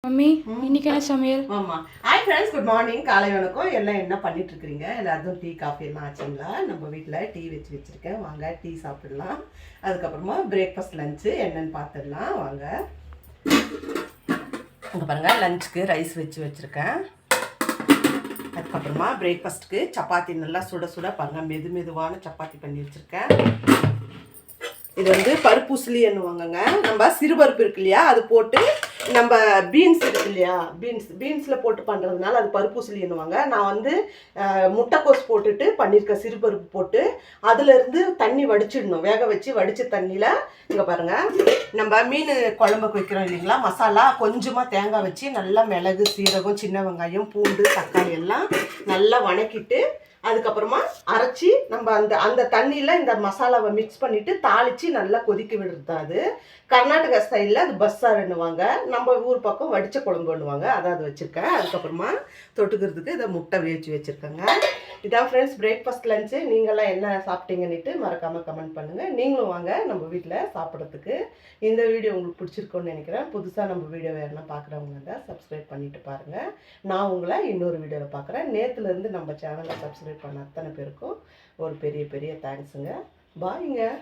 Mummy இன்னைக்கு என்ன சமையல்? ஆமா. Hi friends, good morning. காலை வணக்கம். எல்லாம் என்ன பண்ணிட்டு இருக்கீங்க? எல்லாரும் டீ காஃபி எல்லாம் ஆச்சுங்களா? நம்ம வீட்டில் டீ வச்சிருக்கேன். வாங்க டீ சாப்பிடலாம். அதுக்கப்புறமா பிரேக்ஃபாஸ்ட் லஞ்சு என்னன்னு பார்த்துடலாம். வாங்க. இங்கே பாருங்க, லஞ்சுக்கு ரைஸ் வச்சுருக்கேன். அதுக்கப்புறமா பிரேக்ஃபாஸ்ட்டுக்கு சப்பாத்தி நல்லா சுட சுட பாருங்க, மெதுவான சப்பாத்தி பண்ணி வச்சுருக்கேன். இது வந்து பருப்புசிலி என்னுவாங்கங்க. நம்ம சிறுபருப்பு இருக்கு இல்லையா, அது போட்டு நம்ம பீன்ஸ் இருக்கு இல்லையா, பீன்ஸில் போட்டு பண்ணுறதுனால அது பருப்புசிலி என்னுவாங்க. நான் வந்து முட்டைக்கோஸ் போட்டுட்டு பண்ணியிருக்கேன், சிறுபருப்பு போட்டு. அதுலேருந்து தண்ணி வடிச்சிடணும், வேக வச்சு வடித்த தண்ணியில். இங்கே பாருங்கள், நம்ம மீன் குழம்புக்கு வைக்கிறோம் இல்லைங்களா, மசாலா கொஞ்சமாக தேங்காய் வச்சு நல்லா மிளகு, சீரகம், சின்ன வெங்காயம், பூண்டு, தக்காளி எல்லாம் நல்லா வணக்கிட்டு அதுக்கப்புறமா அரைச்சி நம்ம அந்த தண்ணியில் இந்த மசாலாவை மிக்ஸ் பண்ணிவிட்டு தாளித்து நல்லா கொதிக்க விடுறது. அது கர்நாடகா ஸ்டைலில் அது பஸ்ஸாருன்னுவாங்க. நம்ம ஊர் பக்கம் வடித்த குழம்புன்னுவாங்க. அதாவது வச்சுருக்கேன். அதுக்கப்புறமா தொட்டுக்கிறதுக்கு இதை முட்டை வேச்சு வச்சுருக்கேங்க. இதான் ஃப்ரெண்ட்ஸ் பிரேக்ஃபாஸ்ட் லஞ்சு. நீங்களாம் என்ன சாப்பிட்டீங்கன்னுட்டு மறக்காமல் கமெண்ட் பண்ணுங்கள். நீங்களும் வாங்க நம்ம வீட்டில் சாப்பிட்றதுக்கு. இந்த வீடியோ உங்களுக்கு பிடிச்சிருக்கோன்னு நினைக்கிறேன். புதுசாக நம்ம வீடியோ வேறுனா பார்க்குறவங்க தான் சப்ஸ்கிரைப் பண்ணிவிட்டு பாருங்கள். நான் உங்களை இன்னொரு வீடியோவில் பார்க்குறேன். நேற்றுலேருந்து நம்ம சேனலை சப்ஸ்கிரைப் பண்ண அத்தனை பேருக்கும் ஒரு பெரிய தேங்க்ஸுங்க. பாய்ங்க.